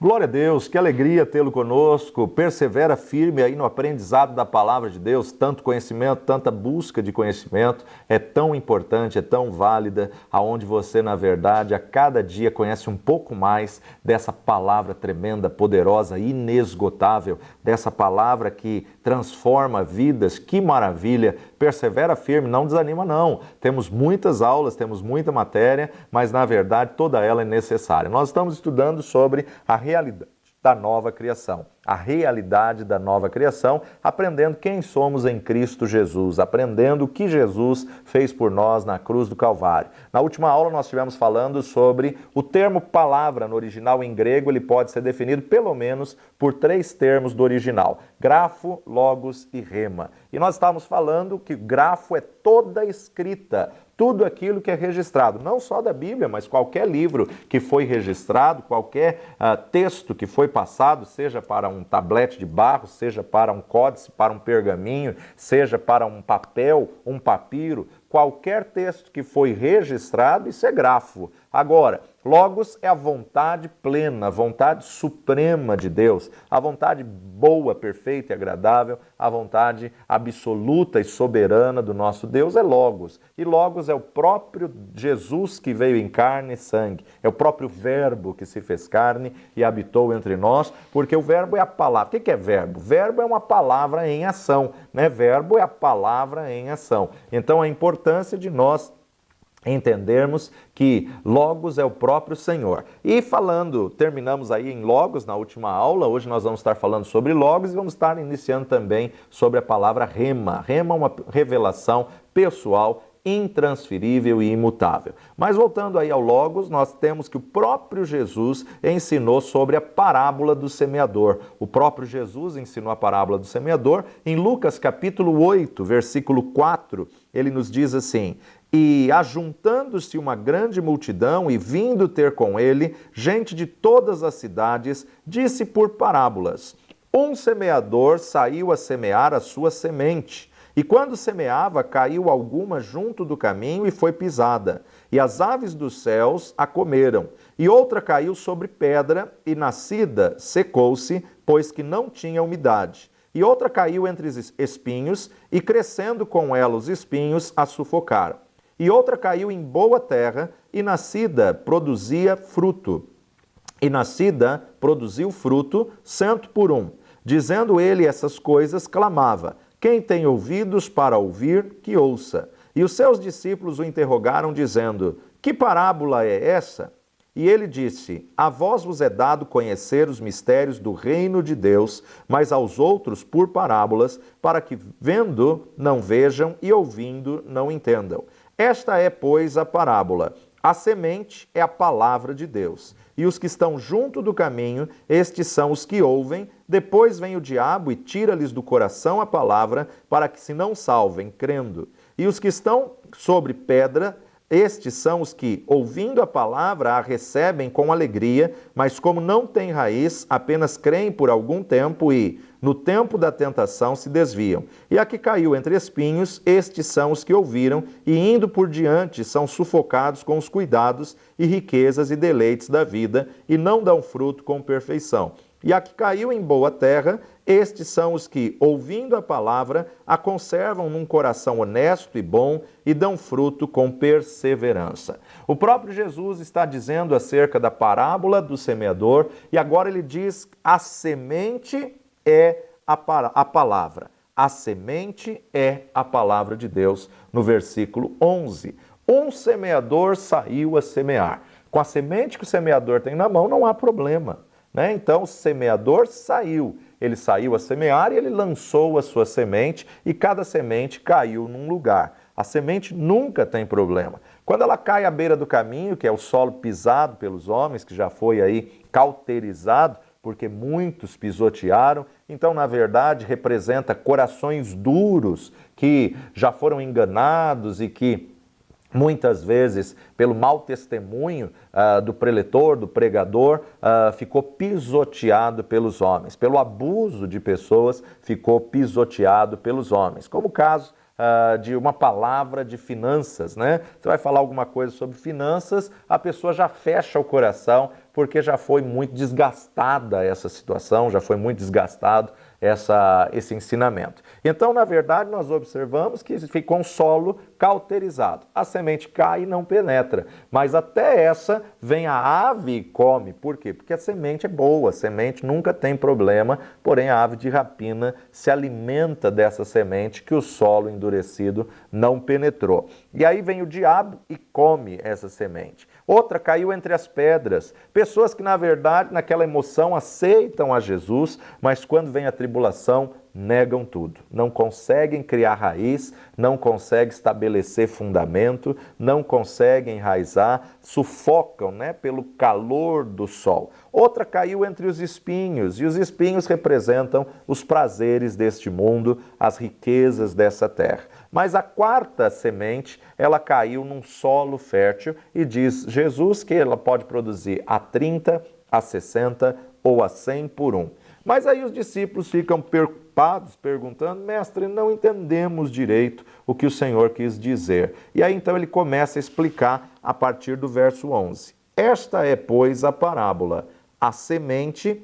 Glória a Deus, que alegria tê-lo conosco. Persevera firme aí no aprendizado da palavra de Deus. Tanto conhecimento, tanta busca de conhecimento é tão importante, é tão válida, aonde você, na verdade, a cada dia conhece um pouco mais dessa palavra tremenda, poderosa, inesgotável, dessa palavra que transforma vidas. Que maravilha! Persevera firme, não desanima não. Temos muitas aulas, temos muita matéria, mas na verdade toda ela é necessária. Nós estamos estudando sobre a realidade da nova criação. A realidade da nova criação, aprendendo quem somos em Cristo Jesus, aprendendo o que Jesus fez por nós na cruz do Calvário. Na última aula nós estivemos falando sobre o termo palavra no original em grego, ele pode ser definido pelo menos por 3 termos do original: grafo, logos e rema. E nós estávamos falando que grafo é toda a escrita, tudo aquilo que é registrado, não só da Bíblia, mas qualquer livro que foi registrado, qualquer texto que foi passado, seja para um tablete de barro, seja para um códice, para um pergaminho, seja para um papel, um papiro, qualquer texto que foi registrado, isso é grafo. Agora, logos é a vontade plena, a vontade suprema de Deus, a vontade boa, perfeita e agradável, a vontade absoluta e soberana do nosso Deus é logos. E logos é o próprio Jesus que veio em carne e sangue, é o próprio verbo que se fez carne e habitou entre nós, porque o verbo é a palavra. O que é verbo? Verbo é uma palavra em ação, né? Verbo é a palavra em ação. Então a importância de nós entendermos que Logos é o próprio Senhor. E terminamos aí em Logos na última aula, hoje nós vamos estar falando sobre Logos e vamos estar iniciando também sobre a palavra Rema. Rema é uma revelação pessoal, intransferível e imutável. Mas voltando aí ao Logos, nós temos que o próprio Jesus ensinou sobre a parábola do semeador. O próprio Jesus ensinou a parábola do semeador. Em Lucas capítulo 8, versículo 4, ele nos diz assim: e ajuntando-se uma grande multidão e vindo ter com ele gente de todas as cidades, disse por parábolas: um semeador saiu a semear a sua semente. E quando semeava, caiu alguma junto do caminho e foi pisada. E as aves dos céus a comeram. E outra caiu sobre pedra, e nascida secou-se, pois que não tinha umidade. E outra caiu entre espinhos, e crescendo com ela os espinhos, a sufocaram. E outra caiu em boa terra, e nascida produzia fruto. E nascida produziu fruto 100 por 1. Dizendo ele essas coisas, clamava: quem tem ouvidos para ouvir, que ouça. E os seus discípulos o interrogaram, dizendo: que parábola é essa? E ele disse: a vós vos é dado conhecer os mistérios do reino de Deus, mas aos outros por parábolas, para que vendo não vejam e ouvindo não entendam. Esta é, pois, a parábola. A semente é a palavra de Deus. E os que estão junto do caminho, estes são os que ouvem. Depois vem o diabo e tira-lhes do coração a palavra, para que se não salvem, crendo. E os que estão sobre pedra, estes são os que, ouvindo a palavra, a recebem com alegria, mas como não têm raiz, apenas creem por algum tempo e, no tempo da tentação, se desviam. E a que caiu entre espinhos, estes são os que ouviram e, indo por diante, são sufocados com os cuidados e riquezas e deleites da vida e não dão fruto com perfeição. E a que caiu em boa terra, estes são os que, ouvindo a palavra, a conservam num coração honesto e bom e dão fruto com perseverança. O próprio Jesus está dizendo acerca da parábola do semeador e agora ele diz: a semente é a palavra. A semente é a palavra de Deus, no versículo 11. Um semeador saiu a semear. Com a semente que o semeador tem na mão, não há problema. Então o semeador saiu, ele saiu a semear e ele lançou a sua semente e cada semente caiu num lugar. A semente nunca tem problema. Quando ela cai à beira do caminho, que é o solo pisado pelos homens, que já foi aí cauterizado, porque muitos pisotearam, então na verdade representa corações duros que já foram enganados e que muitas vezes, pelo mau testemunho do preletor, do pregador, ficou pisoteado pelos homens. Pelo abuso de pessoas, ficou pisoteado pelos homens. Como o caso de uma palavra de finanças, né? Você vai falar alguma coisa sobre finanças, a pessoa já fecha o coração, porque já foi muito desgastada essa situação, já foi muito desgastado esse ensinamento. Então, na verdade, nós observamos que ficou um solo cauterizado. A semente cai e não penetra, mas até essa vem a ave e come. Por quê? Porque a semente é boa, a semente nunca tem problema, porém a ave de rapina se alimenta dessa semente que o solo endurecido não penetrou. E aí vem o diabo e come essa semente. Outra caiu entre as pedras. Pessoas que, na verdade, naquela emoção aceitam a Jesus, mas quando vem a tribulação, negam tudo. Não conseguem criar raiz, não conseguem estabelecer fundamento, não conseguem enraizar, sufocam, pelo calor do sol. Outra caiu entre os espinhos, e os espinhos representam os prazeres deste mundo, as riquezas dessa terra. Mas a quarta semente, ela caiu num solo fértil e diz Jesus que ela pode produzir a 30, a 60 ou a 100 por um. Mas aí os discípulos ficam preocupados, perguntando, mestre, não entendemos direito o que o Senhor quis dizer. E aí então ele começa a explicar a partir do verso 11. Esta é, pois, a parábola. A semente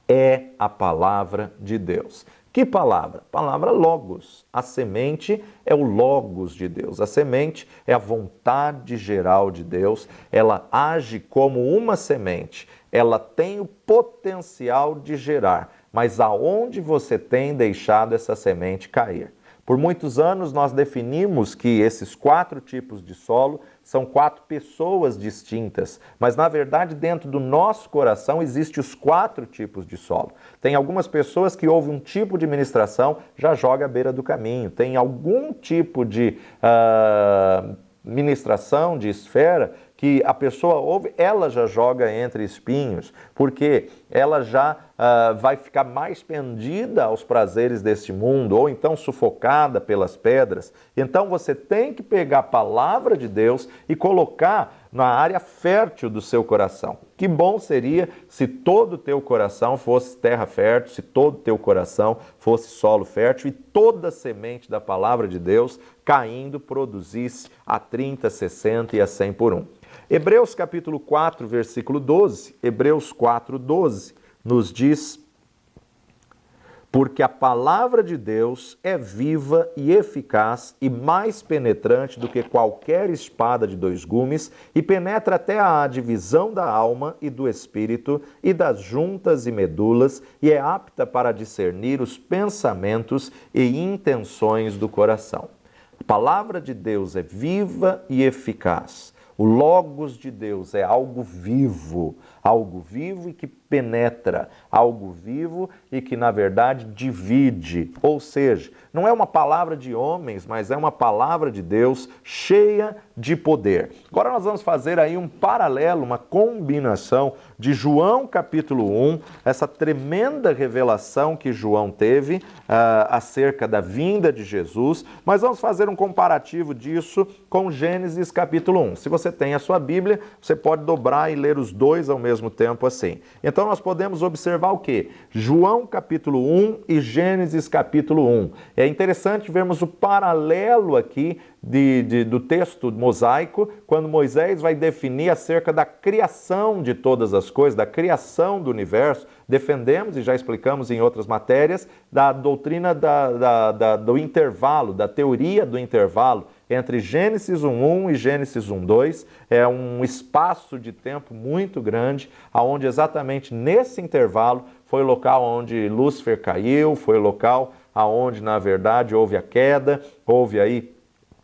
é a palavra de Deus. Que palavra? Palavra logos. A semente é o logos de Deus. A semente é a vontade geral de Deus. Ela age como uma semente. Ela tem o potencial de gerar, mas aonde você tem deixado essa semente cair? Por muitos anos nós definimos que esses 4 tipos de solo são 4 pessoas distintas, mas na verdade dentro do nosso coração existem os 4 tipos de solo. Tem algumas pessoas que ouvem um tipo de ministração, já joga à beira do caminho. Tem algum tipo de ministração, de esfera, que a pessoa ouve, ela já joga entre espinhos, porque ela já vai ficar mais pendida aos prazeres deste mundo, ou então sufocada pelas pedras. Então você tem que pegar a palavra de Deus e colocar na área fértil do seu coração. Que bom seria se todo o teu coração fosse terra fértil, se todo o teu coração fosse solo fértil e toda a semente da palavra de Deus caindo produzisse a 30, 60 e a 100 por um. Hebreus capítulo 4, versículo 12, Hebreus 4, 12, nos diz: porque a palavra de Deus é viva e eficaz e mais penetrante do que qualquer espada de 2 gumes e penetra até a divisão da alma e do espírito e das juntas e medulas e é apta para discernir os pensamentos e intenções do coração. A palavra de Deus é viva e eficaz. O Logos de Deus é algo vivo e que penetra, algo vivo e que, na verdade, divide. Ou seja, não é uma palavra de homens, mas é uma palavra de Deus cheia de poder. Agora nós vamos fazer aí um paralelo, uma combinação de João capítulo 1, essa tremenda revelação que João teve acerca da vinda de Jesus, mas vamos fazer um comparativo disso com Gênesis capítulo 1. Se você tem a sua Bíblia, você pode dobrar e ler os dois ao mesmo tempo assim. Então nós podemos observar o quê? João capítulo 1 e Gênesis capítulo 1. É interessante vermos o paralelo aqui do texto mosaico, quando Moisés vai definir acerca da criação de todas as coisas, da criação do universo. Defendemos, e já explicamos em outras matérias, da doutrina do intervalo, da teoria do intervalo, entre Gênesis 1.1 e Gênesis 1.2, é um espaço de tempo muito grande, onde exatamente nesse intervalo foi o local onde Lúcifer caiu, foi o local onde, na verdade, houve a queda, houve aí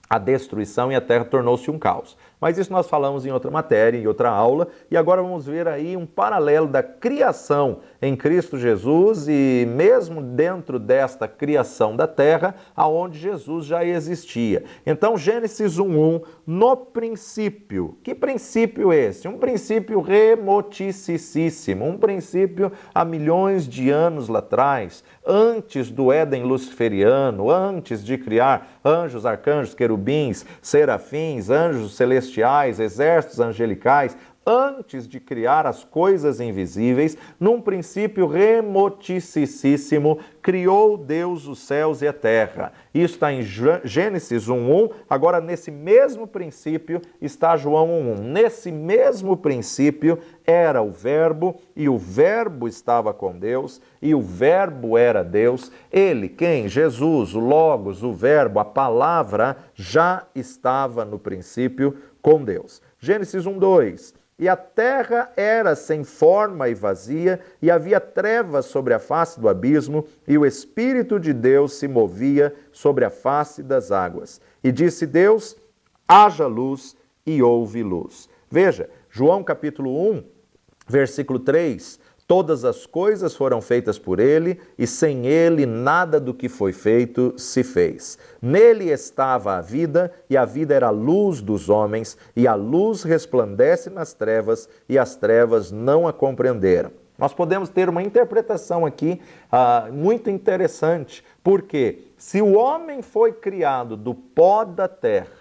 a destruição e a terra tornou-se um caos. Mas isso nós falamos em outra matéria, em outra aula, e agora vamos ver aí um paralelo da criação em Cristo Jesus e mesmo dentro desta criação da terra, aonde Jesus já existia. Então, Gênesis 1.1, no princípio. Que princípio é esse? Um princípio remoticíssimo, um princípio há milhões de anos lá atrás, antes do Éden luciferiano, antes de criar anjos, arcanjos, querubins, serafins, anjos celestiais, exércitos angelicais, antes de criar as coisas invisíveis, num princípio remoticíssimo, criou Deus os céus e a terra. Isso está em Gênesis 1:1. Agora, nesse mesmo princípio, está João 1:1. Nesse mesmo princípio era o Verbo, e o Verbo estava com Deus, e o Verbo era Deus. Ele, quem? Jesus, o Logos, o Verbo, a palavra, já estava no princípio com Deus. Gênesis 1:2. E a terra era sem forma e vazia, e havia trevas sobre a face do abismo, e o Espírito de Deus se movia sobre a face das águas. E disse Deus: haja luz, e houve luz. Veja, João capítulo 1, versículo 3, todas as coisas foram feitas por ele, e sem ele nada do que foi feito se fez. Nele estava a vida, e a vida era a luz dos homens, e a luz resplandece nas trevas, e as trevas não a compreenderam. Nós podemos ter uma interpretação aqui muito interessante, porque se o homem foi criado do pó da terra,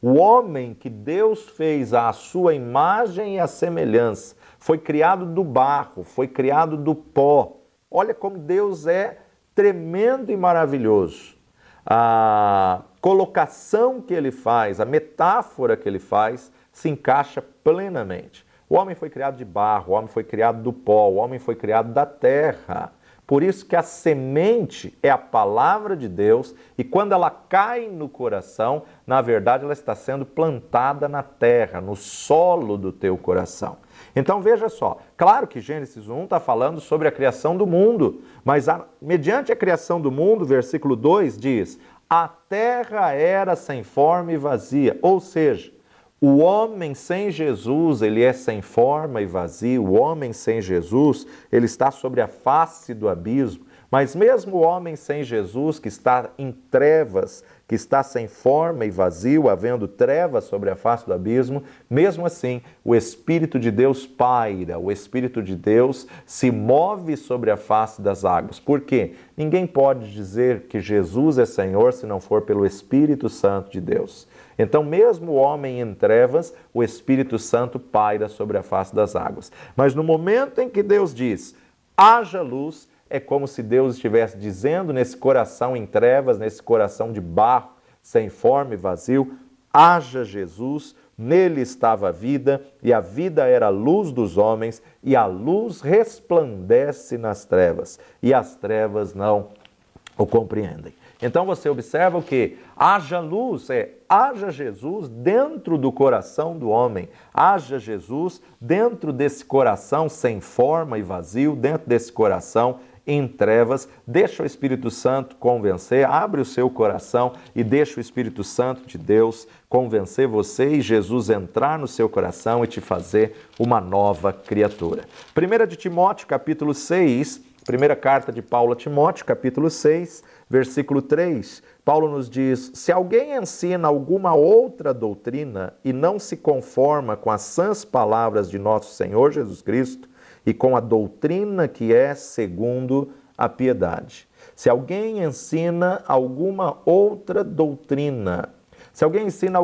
o homem que Deus fez à sua imagem e à semelhança, foi criado do barro, foi criado do pó. Olha como Deus é tremendo e maravilhoso. A colocação que ele faz, a metáfora que ele faz, se encaixa plenamente. O homem foi criado de barro, o homem foi criado do pó, o homem foi criado da terra. Por isso que a semente é a palavra de Deus, e quando ela cai no coração, na verdade ela está sendo plantada na terra, no solo do teu coração. Então veja só, claro que Gênesis 1 está falando sobre a criação do mundo, mas mediante a criação do mundo, versículo 2 diz: a terra era sem forma e vazia, ou seja, o homem sem Jesus, ele é sem forma e vazio. O homem sem Jesus, ele está sobre a face do abismo. Mas mesmo o homem sem Jesus, que está em trevas, que está sem forma e vazio, havendo trevas sobre a face do abismo, mesmo assim, o Espírito de Deus paira, o Espírito de Deus se move sobre a face das águas. Por quê? Ninguém pode dizer que Jesus é Senhor se não for pelo Espírito Santo de Deus. Então, mesmo o homem em trevas, o Espírito Santo paira sobre a face das águas. Mas no momento em que Deus diz, haja luz, é como se Deus estivesse dizendo nesse coração em trevas, nesse coração de barro, sem forma e vazio, haja Jesus, nele estava a vida, e a vida era a luz dos homens, e a luz resplandece nas trevas, e as trevas não o compreendem. Então você observa o que? Haja luz, haja Jesus dentro do coração do homem, haja Jesus dentro desse coração sem forma e vazio, dentro desse coração em trevas. Deixa o Espírito Santo convencer, abre o seu coração e deixa o Espírito Santo de Deus convencer você e Jesus entrar no seu coração e te fazer uma nova criatura. 1 de Timóteo, capítulo 6, primeira carta de Paulo a Timóteo, capítulo 6, versículo 3, Paulo nos diz: se alguém ensina alguma outra doutrina e não se conforma com as sãs palavras de nosso Senhor Jesus Cristo e com a doutrina que é segundo a piedade. Se alguém ensina alguma outra doutrina, se alguém ensina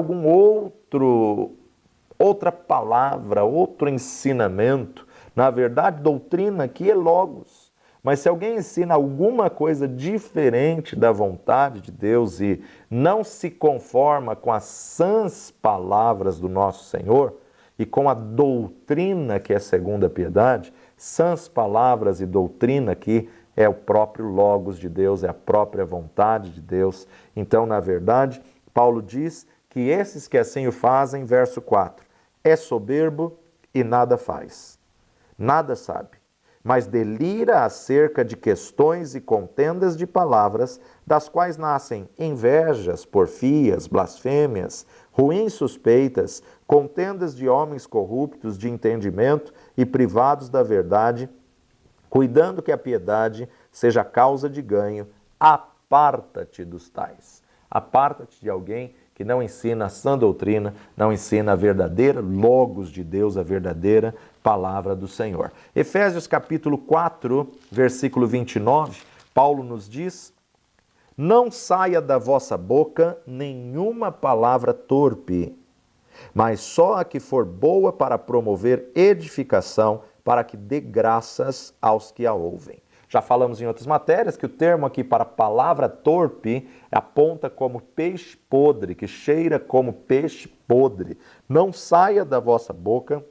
outra palavra, outro ensinamento, na verdade, doutrina aqui é logos. Mas se alguém ensina alguma coisa diferente da vontade de Deus e não se conforma com as sãs palavras do nosso Senhor e com a doutrina que é segundo a piedade, sãs palavras e doutrina aqui é o próprio Logos de Deus, é a própria vontade de Deus. Então, na verdade, Paulo diz que esses que assim o fazem, verso 4, é soberbo e nada faz, nada sabe, mas delira acerca de questões e contendas de palavras, das quais nascem invejas, porfias, blasfêmias, ruins suspeitas, contendas de homens corruptos de entendimento e privados da verdade, cuidando que a piedade seja causa de ganho. Aparta-te dos tais. Aparta-te de alguém que não ensina a sã doutrina, não ensina a verdadeira logos de Deus, a verdadeira palavra do Senhor. Efésios capítulo 4, versículo 29, Paulo nos diz: não saia da vossa boca nenhuma palavra torpe, mas só a que for boa para promover edificação, para que dê graças aos que a ouvem. Já falamos em outras matérias que o termo aqui para palavra torpe aponta como peixe podre, que cheira como peixe podre. Não saia da vossa boca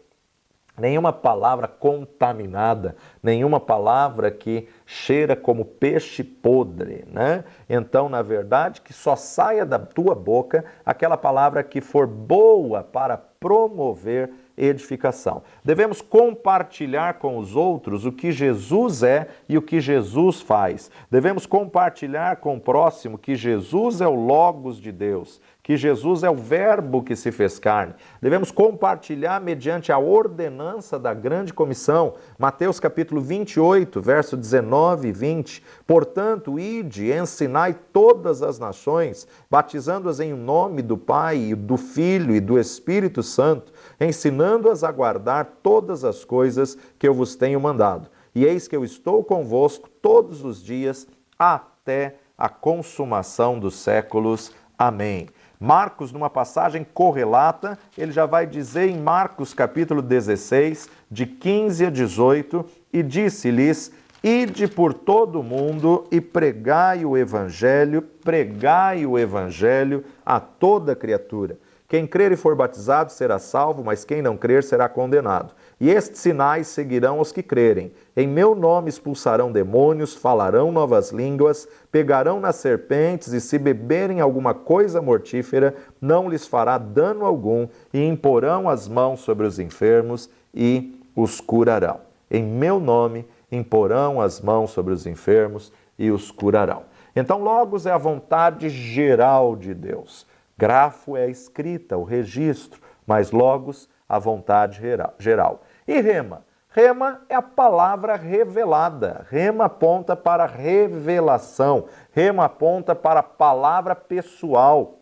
nenhuma palavra contaminada, nenhuma palavra que cheira como peixe podre, né? Então, na verdade, que só saia da tua boca aquela palavra que for boa para promover edificação. Devemos compartilhar com os outros o que Jesus é e o que Jesus faz. Devemos compartilhar com o próximo que Jesus é o Logos de Deus, que Jesus é o Verbo que se fez carne. Devemos compartilhar mediante a ordenança da grande comissão. Mateus capítulo 28, verso 19 e 20. Portanto, ide, ensinai todas as nações, batizando-as em nome do Pai, do Filho e do Espírito Santo, ensinando-as a guardar todas as coisas que eu vos tenho mandado. E eis que eu estou convosco todos os dias, até a consumação dos séculos. Amém. Marcos, numa passagem correlata, ele já vai dizer em Marcos capítulo 16, de 15 a 18, e disse-lhes: ide por todo o mundo e pregai o evangelho a toda criatura. Quem crer e for batizado será salvo, mas quem não crer será condenado. E estes sinais seguirão os que crerem. Em meu nome expulsarão demônios, falarão novas línguas, pegarão nas serpentes, e se beberem alguma coisa mortífera, não lhes fará dano algum, e imporão as mãos sobre os enfermos e os curarão. Em meu nome imporão as mãos sobre os enfermos e os curarão. Então, Logos é a vontade geral de Deus. Grafo é a escrita, o registro, mas Logos, a vontade geral. E rema? Rema é a palavra revelada. Rema aponta para revelação. Rema aponta para a palavra pessoal.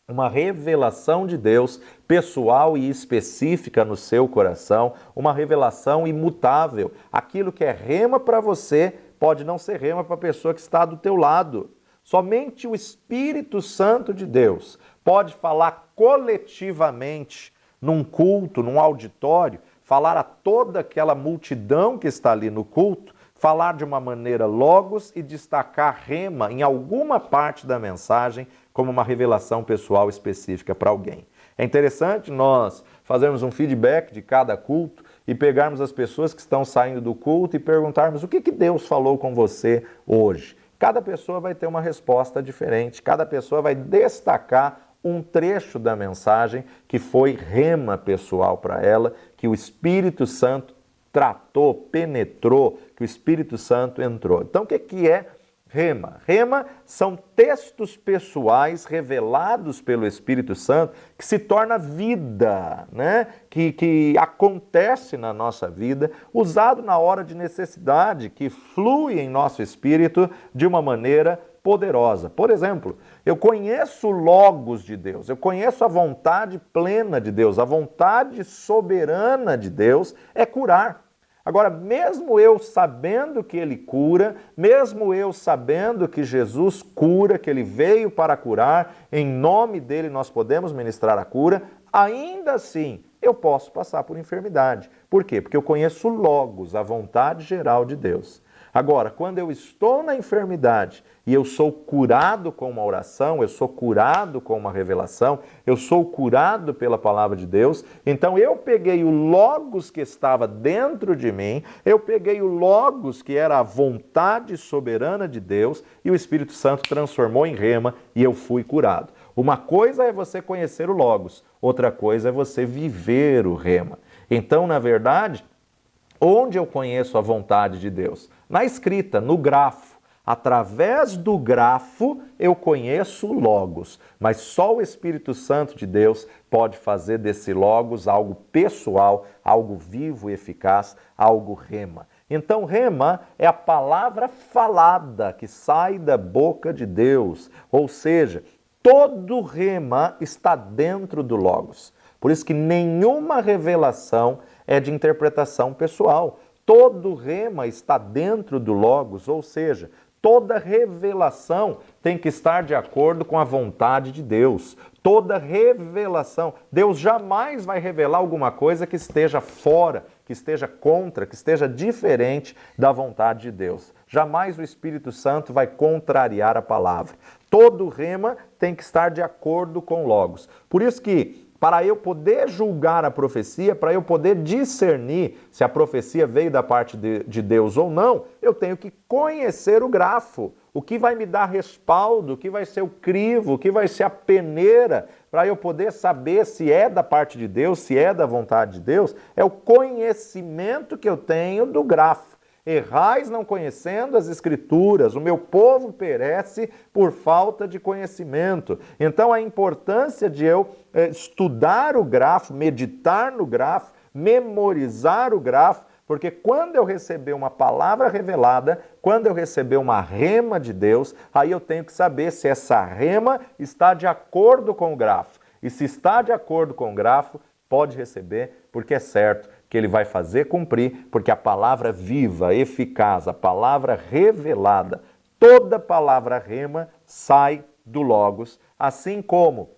Uma revelação de Deus pessoal e específica no seu coração. Uma revelação imutável. Aquilo que é rema para você pode não ser rema para a pessoa que está do teu lado. Somente o Espírito Santo de Deus pode falar coletivamente num culto, num auditório, falar a toda aquela multidão que está ali no culto, falar de uma maneira logos e destacar rema em alguma parte da mensagem como uma revelação pessoal específica para alguém. É interessante nós fazermos um feedback de cada culto e pegarmos as pessoas que estão saindo do culto e perguntarmos o que Deus falou com você hoje. Cada pessoa vai ter uma resposta diferente, cada pessoa vai destacar um trecho da mensagem que foi rema pessoal para ela, que o Espírito Santo tratou, penetrou, que o Espírito Santo entrou. Então, o que é rema? Rema são textos pessoais revelados pelo Espírito Santo que se torna vida, né? que acontece na nossa vida, usado na hora de necessidade, que flui em nosso espírito de uma maneira poderosa. Por exemplo, eu conheço o Logos de Deus, eu conheço a vontade plena de Deus, a vontade soberana de Deus é curar. Agora, mesmo eu sabendo que Ele cura, mesmo eu sabendo que Jesus cura, que Ele veio para curar, em nome dEle nós podemos ministrar a cura, ainda assim eu posso passar por enfermidade. Por quê? Porque eu conheço o Logos, a vontade geral de Deus. Agora, quando eu estou na enfermidade e eu sou curado com uma oração, eu sou curado com uma revelação, eu sou curado pela palavra de Deus, então eu peguei o Logos que estava dentro de mim, eu peguei o Logos que era a vontade soberana de Deus e o Espírito Santo transformou em rema e eu fui curado. Uma coisa é você conhecer o Logos, outra coisa é você viver o rema. Então, na verdade, onde eu conheço a vontade de Deus? Na escrita, no grafo. Através do grafo eu conheço o Logos, mas só o Espírito Santo de Deus pode fazer desse Logos algo pessoal, algo vivo e eficaz, algo rema. Então, rema é a palavra falada que sai da boca de Deus, ou seja, todo rema está dentro do Logos. Por isso que nenhuma revelação é de interpretação pessoal. Todo rema está dentro do Logos, ou seja, Toda revelação tem que estar de acordo com a vontade de Deus. Toda revelação. Deus jamais vai revelar alguma coisa que esteja fora, que esteja contra, que esteja diferente da vontade de Deus. Jamais o Espírito Santo vai contrariar a palavra. Todo rema tem que estar de acordo com o Logos. Por isso que, para eu poder julgar a profecia, para eu poder discernir se a profecia veio da parte de Deus ou não, eu tenho que conhecer o grafo. O que vai me dar respaldo, o que vai ser o crivo, o que vai ser a peneira, para eu poder saber se é da parte de Deus, se é da vontade de Deus, é o conhecimento que eu tenho do grafo. Errais não conhecendo as Escrituras, o meu povo perece por falta de conhecimento. Então a importância de eu estudar o grafo, meditar no grafo, memorizar o grafo, porque quando eu receber uma palavra revelada, quando eu receber uma rema de Deus, aí eu tenho que saber se essa rema está de acordo com o grafo. E se está de acordo com o grafo, pode receber, porque é certo que ele vai fazer cumprir, porque a palavra viva, eficaz, a palavra revelada, toda palavra rema sai do Logos, assim como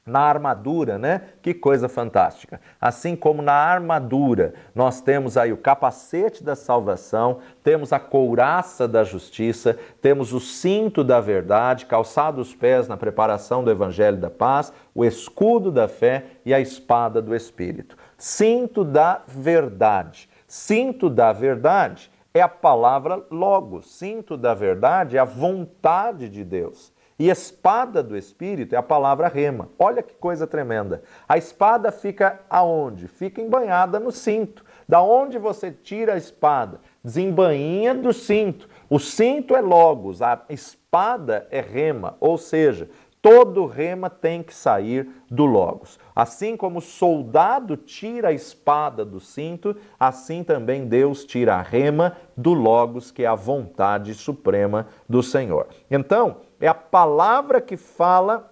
na armadura, né? Que coisa fantástica. Assim como na armadura, nós temos aí o capacete da salvação, temos a couraça da justiça, temos o cinto da verdade, calçado os pés na preparação do evangelho da paz, o escudo da fé e a espada do Espírito. Cinto da verdade. Cinto da verdade é a palavra Logos. Cinto da verdade é a vontade de Deus. E espada do Espírito é a palavra rema. Olha que coisa tremenda. A espada fica aonde? Fica embanhada no cinto. Da onde você tira a espada? Desembainha do cinto. O cinto é Logos, a espada é rema, ou seja, todo rema tem que sair do Logos. Assim como o soldado tira a espada do cinto, assim também Deus tira a rema do Logos, que é a vontade suprema do Senhor. Então, é a palavra que fala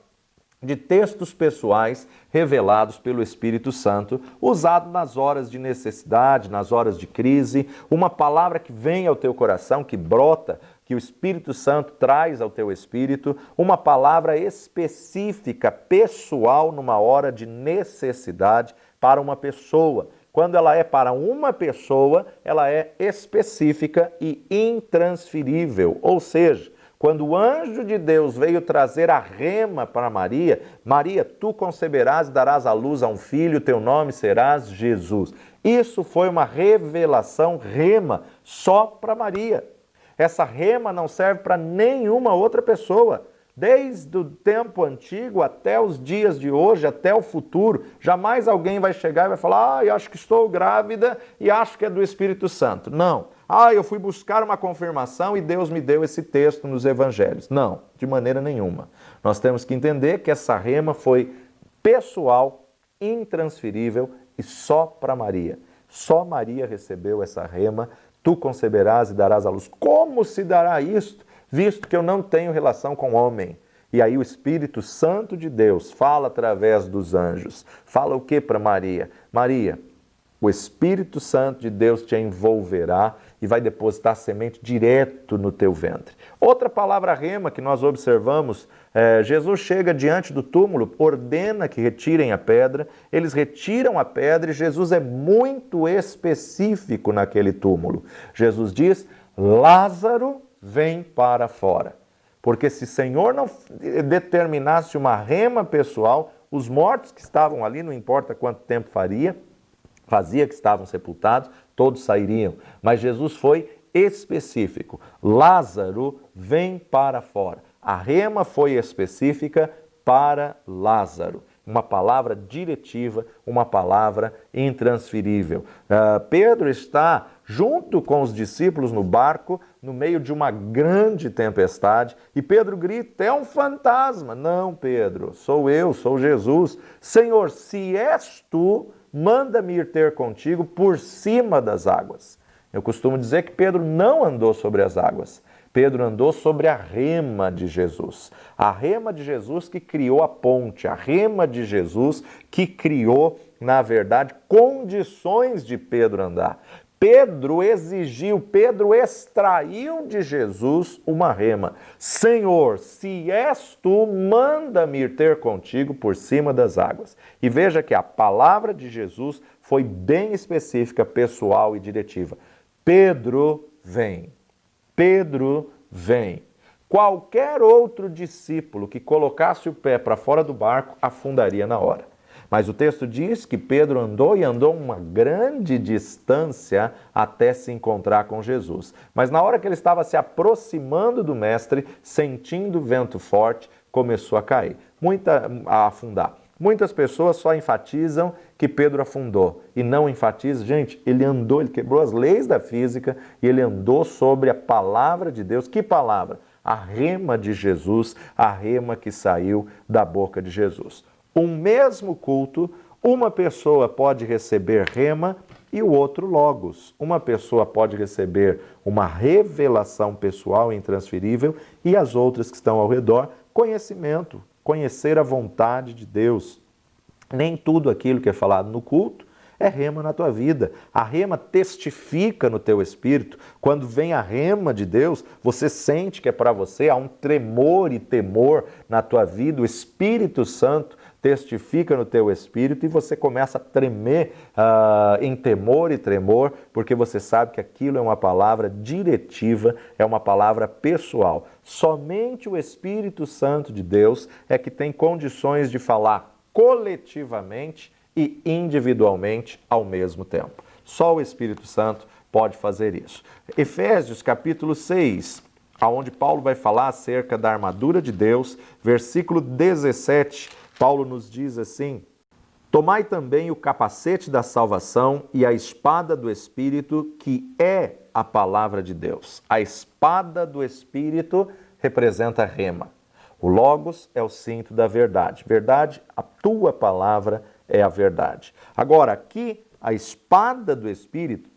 de textos pessoais revelados pelo Espírito Santo, usado nas horas de necessidade, nas horas de crise, uma palavra que vem ao teu coração, que brota, que o Espírito Santo traz ao teu espírito, uma palavra específica, pessoal, numa hora de necessidade para uma pessoa. Quando ela é para uma pessoa, ela é específica e intransferível, ou seja, quando o anjo de Deus veio trazer a rema para Maria, Maria, tu conceberás e darás à luz a um filho, teu nome serás Jesus. Isso foi uma revelação rema só para Maria. Essa rema não serve para nenhuma outra pessoa. Desde o tempo antigo até os dias de hoje, até o futuro, jamais alguém vai chegar e vai falar: eu acho que estou grávida e acho que é do Espírito Santo. Não. Eu fui buscar uma confirmação e Deus me deu esse texto nos evangelhos. Não, de maneira nenhuma. Nós temos que entender que essa rema foi pessoal, intransferível e só para Maria. Só Maria recebeu essa rema. Tu conceberás e darás à luz. Como se dará isto, visto que eu não tenho relação com homem? E aí o Espírito Santo de Deus fala através dos anjos. Fala o que para Maria? Maria, o Espírito Santo de Deus te envolverá e vai depositar semente direto no teu ventre. Outra palavra rema que nós observamos, Jesus chega diante do túmulo, ordena que retirem a pedra, eles retiram a pedra e Jesus é muito específico naquele túmulo. Jesus diz: Lázaro, vem para fora. Porque se o Senhor não determinasse uma rema pessoal, os mortos que estavam ali, não importa quanto tempo fazia que estavam sepultados, todos sairiam. Mas Jesus foi específico. Lázaro, vem para fora. A rema foi específica para Lázaro. Uma palavra diretiva, uma palavra intransferível. Pedro está junto com os discípulos no barco, no meio de uma grande tempestade, e Pedro grita: é um fantasma. Não, Pedro, sou eu, sou Jesus. Senhor, se és tu, manda-me ir ter contigo por cima das águas. Eu costumo dizer que Pedro não andou sobre as águas. Pedro andou sobre a rema de Jesus. A rema de Jesus que criou a ponte. A rema de Jesus que criou, na verdade, condições de Pedro andar. Pedro exigiu, Pedro extraiu de Jesus uma rema. Senhor, se és tu, manda-me ir ter contigo por cima das águas. E veja que a palavra de Jesus foi bem específica, pessoal e diretiva. Pedro, vem. Pedro, vem. Qualquer outro discípulo que colocasse o pé para fora do barco afundaria na hora. Mas o texto diz que Pedro andou e andou uma grande distância até se encontrar com Jesus. Mas na hora que ele estava se aproximando do mestre, sentindo o vento forte, começou a afundar. Muitas pessoas só enfatizam que Pedro afundou e não enfatizam, gente, ele andou, ele quebrou as leis da física e ele andou sobre a palavra de Deus. Que palavra? A rema de Jesus, a rema que saiu da boca de Jesus. Um mesmo culto, uma pessoa pode receber rema e o outro logos. Uma pessoa pode receber uma revelação pessoal e intransferível e as outras que estão ao redor, conhecimento, conhecer a vontade de Deus. Nem tudo aquilo que é falado no culto é rema na tua vida. A rema testifica no teu espírito. Quando vem a rema de Deus, você sente que é para você, há um tremor e temor na tua vida. O Espírito Santo testifica no teu espírito e você começa a tremer em temor e tremor, porque você sabe que aquilo é uma palavra diretiva, é uma palavra pessoal. Somente o Espírito Santo de Deus é que tem condições de falar coletivamente e individualmente ao mesmo tempo. Só o Espírito Santo pode fazer isso. Efésios capítulo 6, onde Paulo vai falar acerca da armadura de Deus, versículo 17, Paulo nos diz assim: tomai também o capacete da salvação e a espada do Espírito, que é a palavra de Deus. A espada do Espírito representa a rema. O Logos é o cinto da verdade. Verdade, a tua palavra é a verdade. Agora, aqui, a espada do Espírito,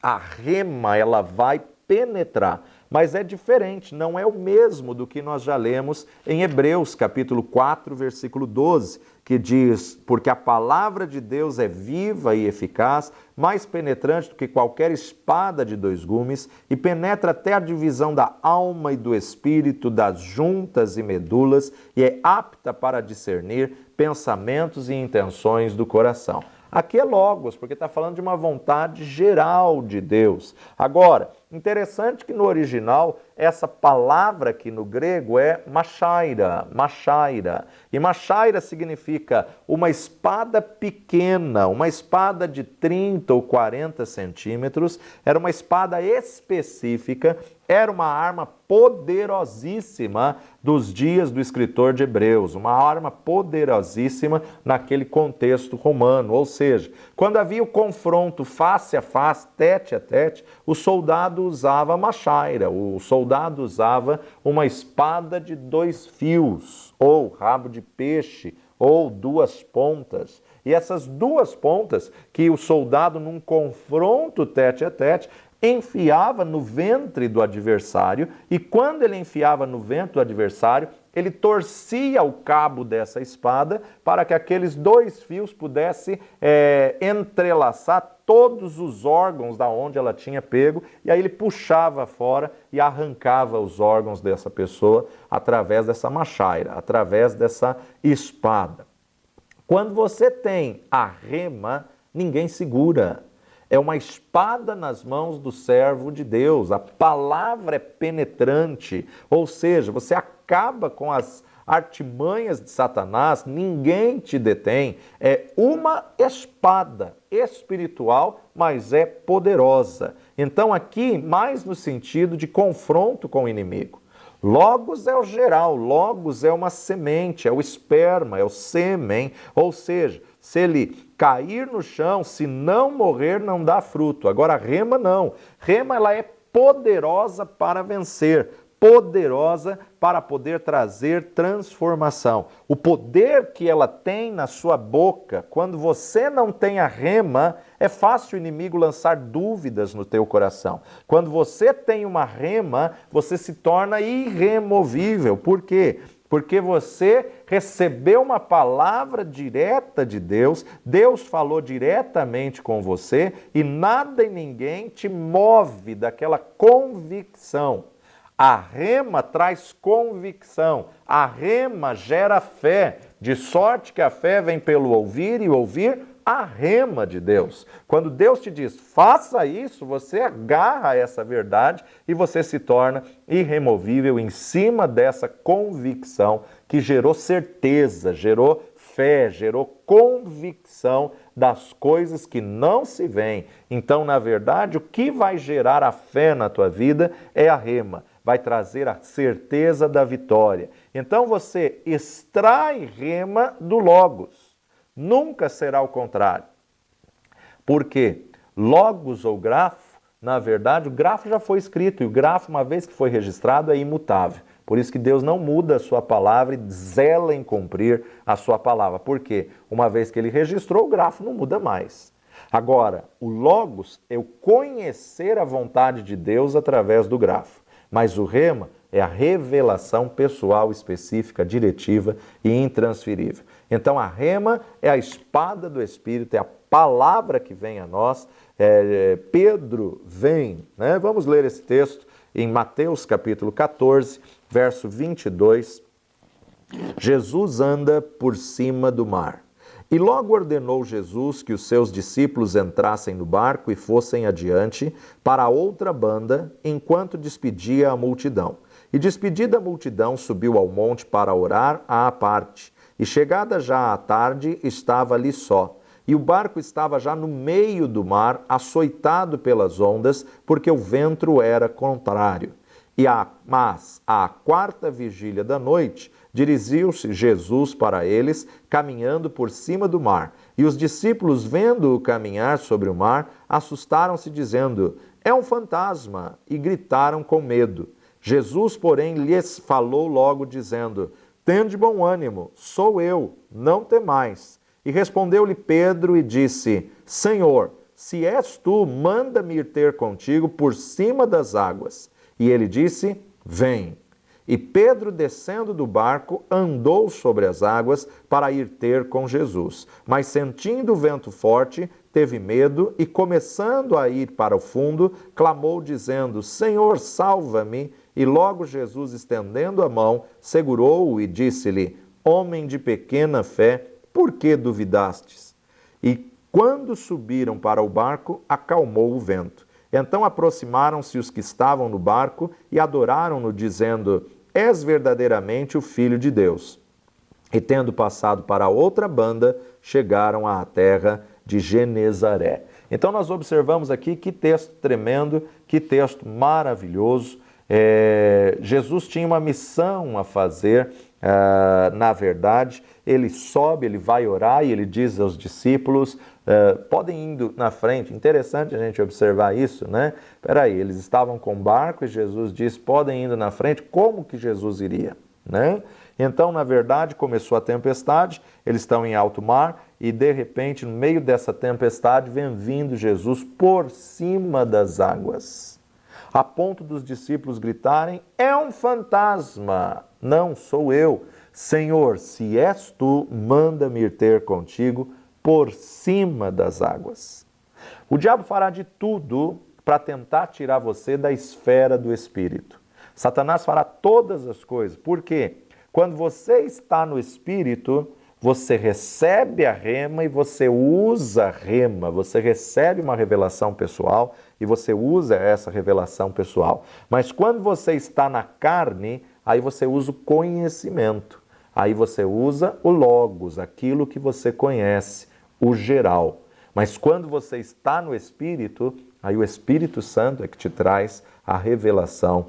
a rema, ela vai penetrar. Mas é diferente, não é o mesmo do que nós já lemos em Hebreus, capítulo 4, versículo 12, que diz, porque a palavra de Deus é viva e eficaz, mais penetrante do que qualquer espada de dois gumes, e penetra até a divisão da alma e do espírito, das juntas e medulas, e é apta para discernir pensamentos e intenções do coração. Aqui é Logos, porque está falando de uma vontade geral de Deus. Agora, interessante que no original, essa palavra aqui no grego é machaira, machaira. E machaira significa uma espada pequena, uma espada de 30 ou 40 centímetros. Era uma espada específica, era uma arma poderosíssima dos dias do escritor de Hebreus, uma arma poderosíssima naquele contexto romano. Ou seja, quando havia o confronto face a face, tete a tete, o soldado usava machaira, o soldado usava uma espada de 2 fios, ou rabo de peixe, ou 2 pontas. E essas 2 pontas que o soldado, num confronto tete a tete, enfiava no ventre do adversário, e quando ele enfiava no ventre do adversário, ele torcia o cabo dessa espada para que aqueles 2 fios pudessem entrelaçar todos os órgãos da onde ela tinha pego, e aí ele puxava fora e arrancava os órgãos dessa pessoa através dessa machaira, através dessa espada. Quando você tem a rema, ninguém segura. É uma espada nas mãos do servo de Deus. A palavra é penetrante, ou seja, você acaba com as artimanhas de Satanás, ninguém te detém. É uma espada espiritual, mas é poderosa. Então aqui, mais no sentido de confronto com o inimigo. Logos é o geral, Logos é uma semente, é o esperma, é o sêmen, ou seja, se ele cair no chão, se não morrer, não dá fruto. Agora a rema não. Rema, ela é poderosa para vencer, poderosa para poder trazer transformação. O poder que ela tem na sua boca, quando você não tem a rema, é fácil o inimigo lançar dúvidas no teu coração. Quando você tem uma rema, você se torna irremovível. Por quê? Porque você recebeu uma palavra direta de Deus, Deus falou diretamente com você e nada e ninguém te move daquela convicção. A rema traz convicção, a rema gera fé, de sorte que a fé vem pelo ouvir e ouvir a rema de Deus. Quando Deus te diz, faça isso, você agarra essa verdade e você se torna irremovível em cima dessa convicção que gerou certeza, gerou fé, gerou convicção das coisas que não se veem. Então, na verdade, o que vai gerar a fé na tua vida é a rema. Vai trazer a certeza da vitória. Então você extrai rema do logos. Nunca será o contrário. Porque logos ou grafo, na verdade, o grafo já foi escrito e o grafo, uma vez que foi registrado, é imutável. Por isso que Deus não muda a sua palavra e zela em cumprir a sua palavra. Por quê? Uma vez que ele registrou, o grafo não muda mais. Agora, o logos é o conhecer a vontade de Deus através do grafo. Mas o rema é a revelação pessoal específica, diretiva e intransferível. Então a rema é a espada do Espírito, é a palavra que vem a nós. Pedro vem, né? Vamos ler esse texto em Mateus capítulo 14, verso 22. Jesus anda por cima do mar. E logo ordenou Jesus que os seus discípulos entrassem no barco e fossem adiante para a outra banda, enquanto despedia a multidão. E despedida a multidão, subiu ao monte para orar à parte. E chegada já à tarde, estava ali só. E o barco estava já no meio do mar, açoitado pelas ondas, porque o vento era contrário. Mas à quarta vigília da noite, dirigiu-se Jesus para eles, caminhando por cima do mar. E os discípulos, vendo-o caminhar sobre o mar, assustaram-se, dizendo, é um fantasma, e gritaram com medo. Jesus, porém, lhes falou logo, dizendo, tende bom ânimo, sou eu, não temais. E respondeu-lhe Pedro e disse, Senhor, se és tu, manda-me ir ter contigo por cima das águas. E ele disse, vem. E Pedro, descendo do barco, andou sobre as águas para ir ter com Jesus. Mas sentindo o vento forte, teve medo e, começando a ir para o fundo, clamou, dizendo, Senhor, salva-me. E logo Jesus, estendendo a mão, segurou-o e disse-lhe, homem de pequena fé, por que duvidastes? E quando subiram para o barco, acalmou o vento. Então aproximaram-se os que estavam no barco e adoraram-no, dizendo, és verdadeiramente o Filho de Deus. E tendo passado para a outra banda, chegaram à terra de Genezaré. Então nós observamos aqui que texto tremendo, que texto maravilhoso. Jesus tinha uma missão a fazer, na verdade, ele sobe, ele vai orar e ele diz aos discípulos, podem indo na frente, interessante a gente observar isso, né? Peraí, eles estavam com barco e Jesus diz, podem indo na frente, como que Jesus iria, né? Então, na verdade, começou a tempestade, eles estão em alto mar e, de repente, no meio dessa tempestade, vem vindo Jesus por cima das águas, a ponto dos discípulos gritarem, é um fantasma, não sou eu. Senhor, se és tu, manda-me ir ter contigo por cima das águas. O diabo fará de tudo para tentar tirar você da esfera do Espírito. Satanás fará todas as coisas. Por quê? Quando você está no Espírito, você recebe a rema e você usa a rema. Você recebe uma revelação pessoal e você usa essa revelação pessoal. Mas quando você está na carne, aí você usa o conhecimento. Aí você usa o logos, aquilo que você conhece, o geral. Mas quando você está no Espírito, aí o Espírito Santo é que te traz a revelação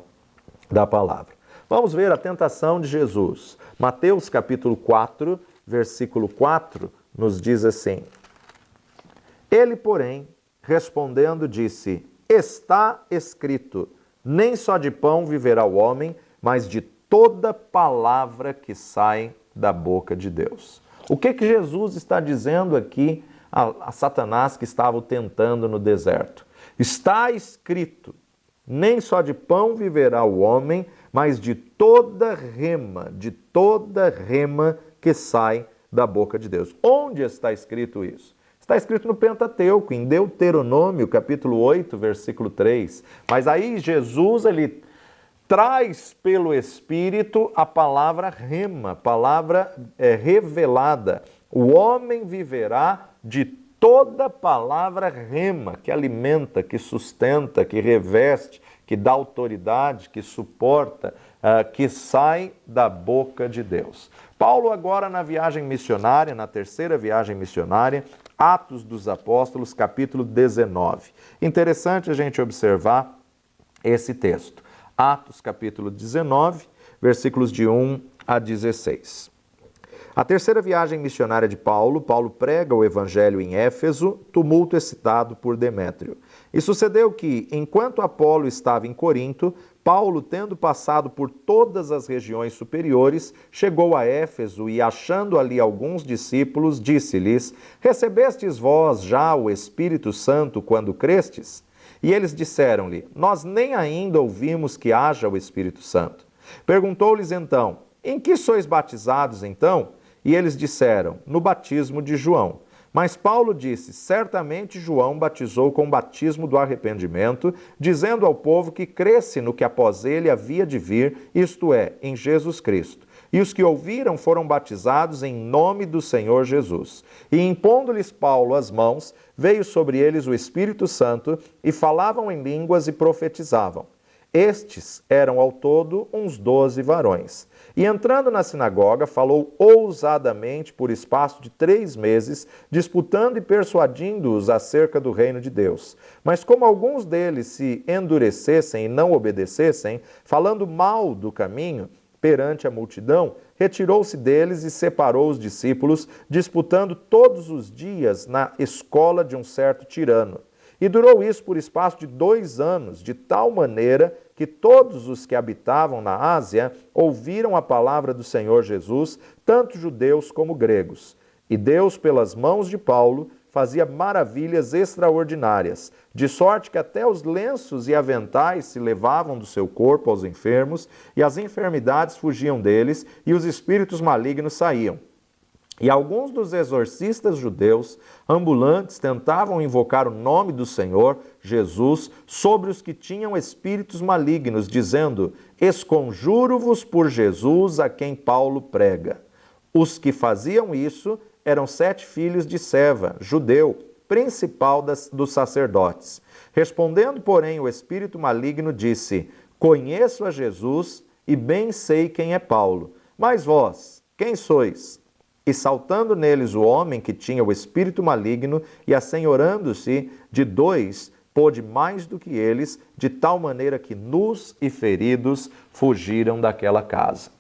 da palavra. Vamos ver a tentação de Jesus. Mateus capítulo 4, versículo 4, nos diz assim, ele, porém, respondendo, disse, está escrito, nem só de pão viverá o homem, mas de toda palavra que sai da boca de Deus. O que Jesus está dizendo aqui a Satanás que estava o tentando no deserto? Está escrito, nem só de pão viverá o homem, mas de toda rema que sai da boca de Deus. Onde está escrito isso? Está escrito no Pentateuco, em Deuteronômio, capítulo 8, versículo 3. Mas aí Jesus, ele traz pelo Espírito a palavra rema, palavra revelada. O homem viverá de toda palavra rema, que alimenta, que sustenta, que reveste, que dá autoridade, que suporta, que sai da boca de Deus. Paulo agora na viagem missionária, na terceira viagem missionária, Atos dos Apóstolos, capítulo 19. Interessante a gente observar esse texto. Atos, capítulo 19, versículos de 1 a 16. A terceira viagem missionária de Paulo, Paulo prega o evangelho em Éfeso, tumulto excitado por Demétrio. E sucedeu que, enquanto Apolo estava em Corinto, Paulo, tendo passado por todas as regiões superiores, chegou a Éfeso e, achando ali alguns discípulos, disse-lhes: Recebestes vós já o Espírito Santo quando crestes? E eles disseram-lhe: Nós nem ainda ouvimos que haja o Espírito Santo. Perguntou-lhes então: Em que sois batizados então? E eles disseram: No batismo de João. Mas Paulo disse: Certamente João batizou com o batismo do arrependimento, dizendo ao povo que cresce no que após ele havia de vir, isto é, em Jesus Cristo. E os que ouviram foram batizados em nome do Senhor Jesus. E impondo-lhes Paulo as mãos, veio sobre eles o Espírito Santo, e falavam em línguas e profetizavam. Estes eram ao todo uns 12 varões. E entrando na sinagoga, falou ousadamente por espaço de 3 meses, disputando e persuadindo-os acerca do reino de Deus. Mas como alguns deles se endurecessem e não obedecessem, falando mal do caminho, perante a multidão, retirou-se deles e separou os discípulos, disputando todos os dias na escola de um certo tirano. E durou isso por espaço de 2 anos, de tal maneira que todos os que habitavam na Ásia ouviram a palavra do Senhor Jesus, tanto judeus como gregos. E Deus, pelas mãos de Paulo, fazia maravilhas extraordinárias, de sorte que até os lenços e aventais se levavam do seu corpo aos enfermos, e as enfermidades fugiam deles, e os espíritos malignos saíam. E alguns dos exorcistas judeus ambulantes tentavam invocar o nome do Senhor, Jesus, sobre os que tinham espíritos malignos, dizendo: Esconjuro-vos por Jesus a quem Paulo prega. Os que faziam isso eram 7 filhos de Seva, judeu, principal dos sacerdotes. Respondendo, porém, o espírito maligno disse: Conheço a Jesus e bem sei quem é Paulo. Mas vós, quem sois? E saltando neles o homem que tinha o espírito maligno, e assenhorando-se de 2, pôde mais do que eles, de tal maneira que nus e feridos fugiram daquela casa.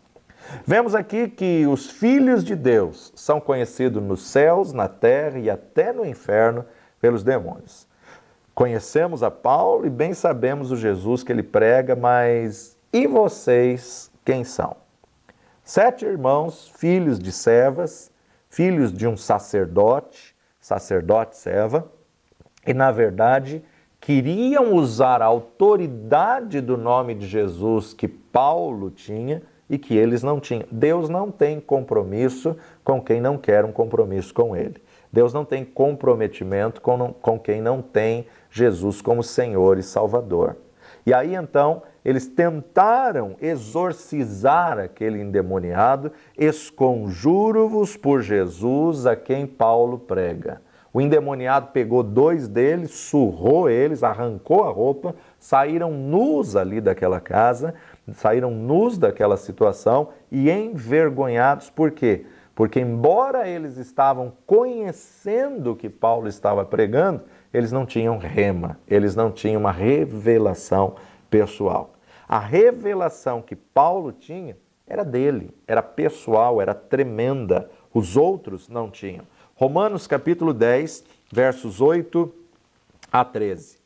Vemos aqui que os filhos de Deus são conhecidos nos céus, na terra e até no inferno pelos demônios. Conhecemos a Paulo e bem sabemos o Jesus que ele prega, mas e vocês quem são? 7 irmãos, filhos de Sevas, filhos de um sacerdote Seva, e na verdade queriam usar a autoridade do nome de Jesus que Paulo tinha e que eles não tinham. Deus não tem compromisso com quem não quer um compromisso com ele. Deus não tem comprometimento com quem não tem Jesus como Senhor e Salvador. E aí então eles tentaram exorcizar aquele endemoniado: esconjuro-vos por Jesus a quem Paulo prega. O endemoniado pegou 2 deles, surrou eles, arrancou a roupa, saíram nus ali daquela casa, saíram nus daquela situação e envergonhados. Por quê? Porque embora eles estavam conhecendo o que Paulo estava pregando, eles não tinham rema, eles não tinham uma revelação pessoal. A revelação que Paulo tinha era dele, era pessoal, era tremenda. Os outros não tinham. Romanos capítulo 10, versos 8 a 13.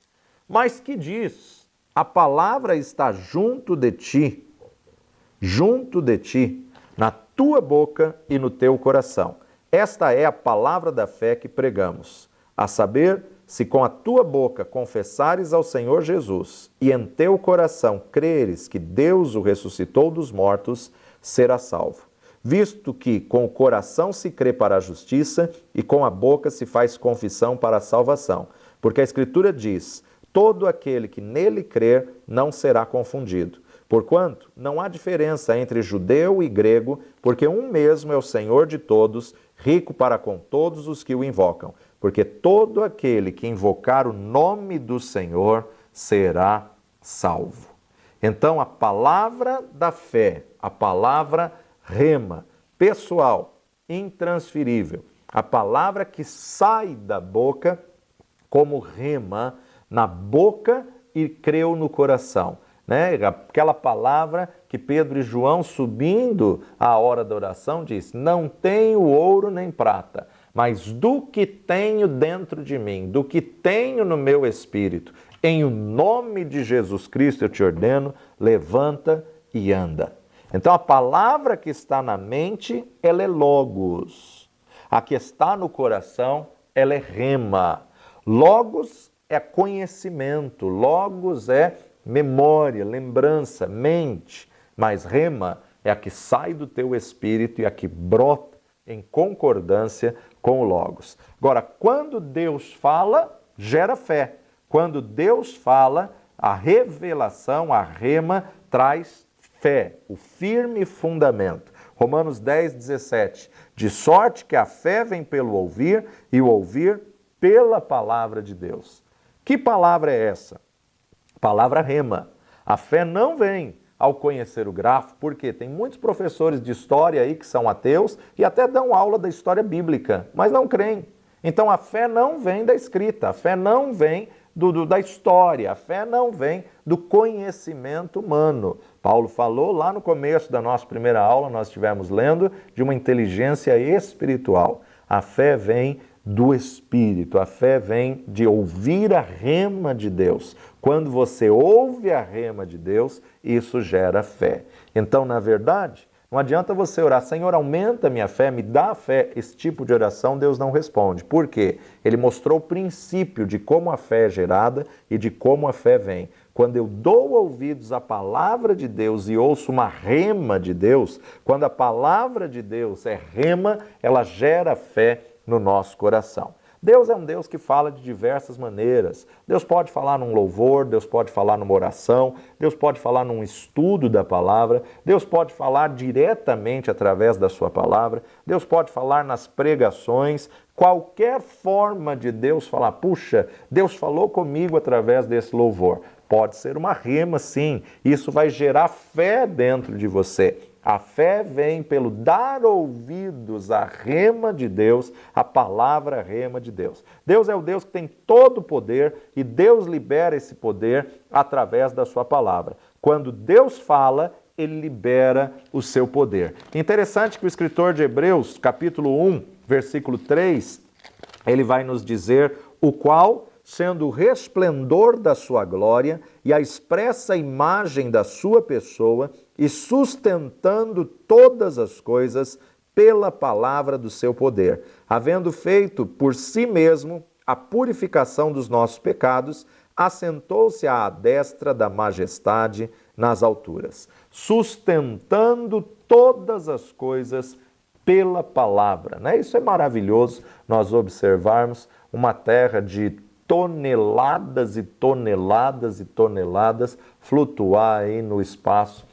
Mas que diz? A palavra está junto de ti, na tua boca e no teu coração. Esta é a palavra da fé que pregamos, a saber, se com a tua boca confessares ao Senhor Jesus e em teu coração creres que Deus o ressuscitou dos mortos, serás salvo. Visto que com o coração se crê para a justiça e com a boca se faz confissão para a salvação. Porque a Escritura diz: todo aquele que nele crer não será confundido. Porquanto não há diferença entre judeu e grego, porque um mesmo é o Senhor de todos, rico para com todos os que o invocam. Porque todo aquele que invocar o nome do Senhor será salvo. Então, a palavra da fé, a palavra rema, pessoal, intransferível, a palavra que sai da boca como rema na boca e creu no coração, né? Aquela palavra que Pedro e João, subindo à hora da oração, diz: não tenho ouro nem prata, mas do que tenho dentro de mim, do que tenho no meu espírito, em o nome de Jesus Cristo eu te ordeno, levanta e anda. Então a palavra que está na mente, ela é logos. A que está no coração, ela é rema. Logos é conhecimento, logos é memória, lembrança, mente. Mas rema é a que sai do teu espírito e a que brota em concordância com o logos. Agora, quando Deus fala, gera fé. Quando Deus fala, a revelação, a rema, traz fé, o firme fundamento. Romanos 10:17. De sorte que a fé vem pelo ouvir e o ouvir pela palavra de Deus. Que palavra é essa? Palavra rema. A fé não vem ao conhecer o grafo, porque tem muitos professores de história aí que são ateus e até dão aula da história bíblica, mas não creem. Então a fé não vem da escrita, a fé não vem da história, a fé não vem do conhecimento humano. Paulo falou lá no começo da nossa primeira aula, nós estivemos lendo, de uma inteligência espiritual. A fé vem do Espírito, a fé vem de ouvir a rema de Deus. Quando você ouve a rema de Deus, isso gera fé. Então, na verdade, não adianta você orar: Senhor, aumenta minha fé, me dá fé. Esse tipo de oração Deus não responde. Por quê? Ele mostrou o princípio de como a fé é gerada e de como a fé vem. Quando eu dou ouvidos à palavra de Deus e ouço uma rema de Deus, quando a palavra de Deus é rema, ela gera fé no nosso coração. Deus é um Deus que fala de diversas maneiras. Deus pode falar num louvor, Deus pode falar numa oração, Deus pode falar num estudo da palavra, Deus pode falar diretamente através da sua palavra, Deus pode falar nas pregações, qualquer forma de Deus falar. Puxa, Deus falou comigo através desse louvor. Pode ser uma rema, sim. Isso vai gerar fé dentro de você. A fé vem pelo dar ouvidos à rema de Deus, a palavra rema de Deus. Deus é o Deus que tem todo o poder e Deus libera esse poder através da sua palavra. Quando Deus fala, ele libera o seu poder. Interessante que o escritor de Hebreus, capítulo 1, versículo 3, ele vai nos dizer: o qual, sendo o resplendor da sua glória e a expressa imagem da sua pessoa, e sustentando todas as coisas pela palavra do seu poder, havendo feito por si mesmo a purificação dos nossos pecados, assentou-se à destra da majestade nas alturas, sustentando todas as coisas pela palavra, né? Isso é maravilhoso, nós observarmos uma terra de toneladas e toneladas e toneladas flutuar aí no espaço,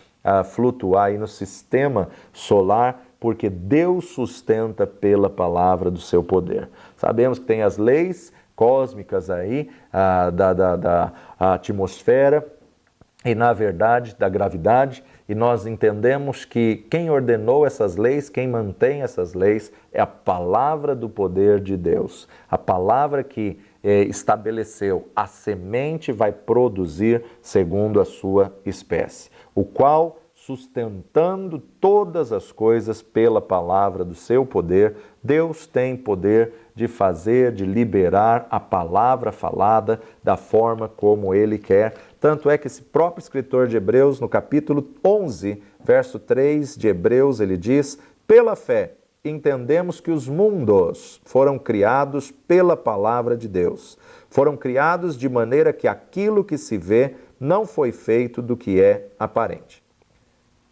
flutuar aí no sistema solar, porque Deus sustenta pela palavra do seu poder. Sabemos que tem as leis cósmicas aí da atmosfera e, na verdade, da gravidade, e nós entendemos que quem ordenou essas leis, quem mantém essas leis, é a palavra do poder de Deus. A palavra que estabeleceu: a semente vai produzir segundo a sua espécie, o qual, sustentando todas as coisas pela palavra do seu poder, Deus tem poder de fazer, de liberar a palavra falada da forma como Ele quer. Tanto é que esse próprio escritor de Hebreus, no capítulo 11, verso 3 de Hebreus, ele diz: pela fé, entendemos que os mundos foram criados pela palavra de Deus. Foram criados de maneira que aquilo que se vê não foi feito do que é aparente.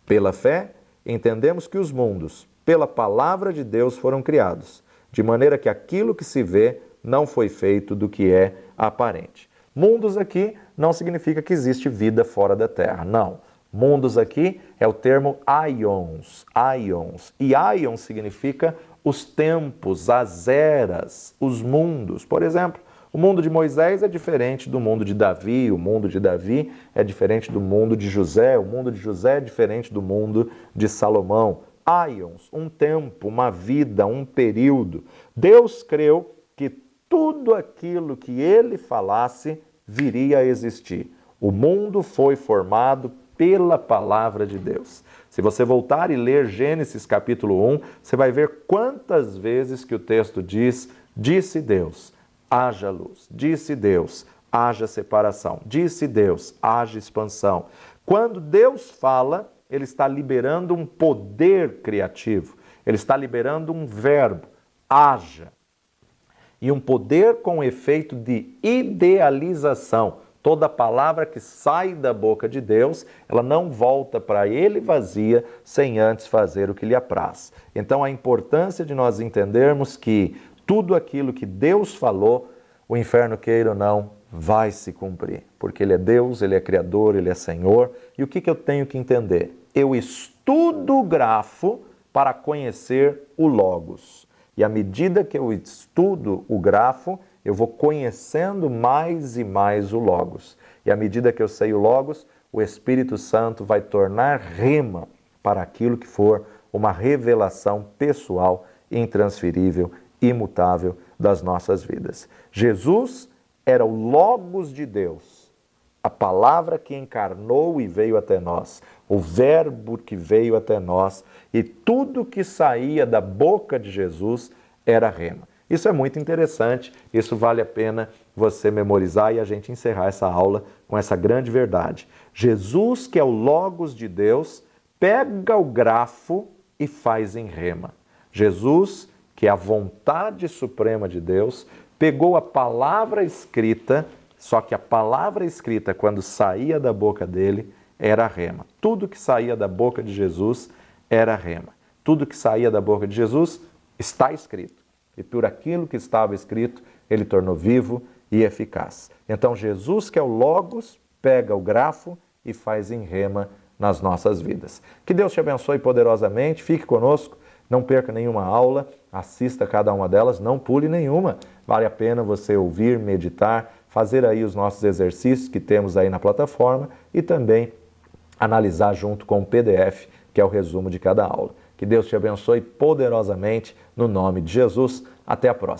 Pela fé, entendemos que os mundos, pela palavra de Deus, foram criados, de maneira que aquilo que se vê não foi feito do que é aparente. Mundos aqui não significa que existe vida fora da Terra, não. Mundos aqui é o termo aions, aions. E aions significa os tempos, as eras, os mundos. Por exemplo, o mundo de Moisés é diferente do mundo de Davi, o mundo de Davi é diferente do mundo de José, o mundo de José é diferente do mundo de Salomão. Aions, um tempo, uma vida, um período. Deus creu que tudo aquilo que ele falasse viria a existir. O mundo foi formado pela palavra de Deus. Se você voltar e ler Gênesis capítulo 1, você vai ver quantas vezes que o texto diz: disse Deus, haja luz. Disse Deus, haja separação. Disse Deus, haja expansão. Quando Deus fala, ele está liberando um poder criativo. Ele está liberando um verbo, haja. E um poder com efeito de idealização. Toda palavra que sai da boca de Deus, ela não volta para ele vazia sem antes fazer o que lhe apraz. Então a importância de nós entendermos que tudo aquilo que Deus falou, o inferno queira ou não, vai se cumprir. Porque ele é Deus, ele é Criador, ele é Senhor. E o que eu tenho que entender? Eu estudo o grafo para conhecer o Logos. E à medida que eu estudo o grafo, eu vou conhecendo mais e mais o Logos. E à medida que eu sei o Logos, o Espírito Santo vai tornar rema para aquilo que for uma revelação pessoal, intransferível, imutável das nossas vidas. Jesus era o Logos de Deus, a palavra que encarnou e veio até nós, o verbo que veio até nós, e tudo que saía da boca de Jesus era rema. Isso é muito interessante, isso vale a pena você memorizar e a gente encerrar essa aula com essa grande verdade. Jesus, que é o Logos de Deus, pega o grafo e faz em rema. Jesus, que é a vontade suprema de Deus, pegou a palavra escrita, só que a palavra escrita, quando saía da boca dele, era rema. Tudo que saía da boca de Jesus era rema. Tudo que saía da boca de Jesus está escrito. E por aquilo que estava escrito, ele tornou vivo e eficaz. Então Jesus, que é o Logos, pega o grafo e faz em rema nas nossas vidas. Que Deus te abençoe poderosamente, fique conosco, não perca nenhuma aula, assista cada uma delas, não pule nenhuma. Vale a pena você ouvir, meditar, fazer aí os nossos exercícios que temos aí na plataforma e também analisar junto com o PDF, que é o resumo de cada aula. Que Deus te abençoe poderosamente, no nome de Jesus. Até a próxima.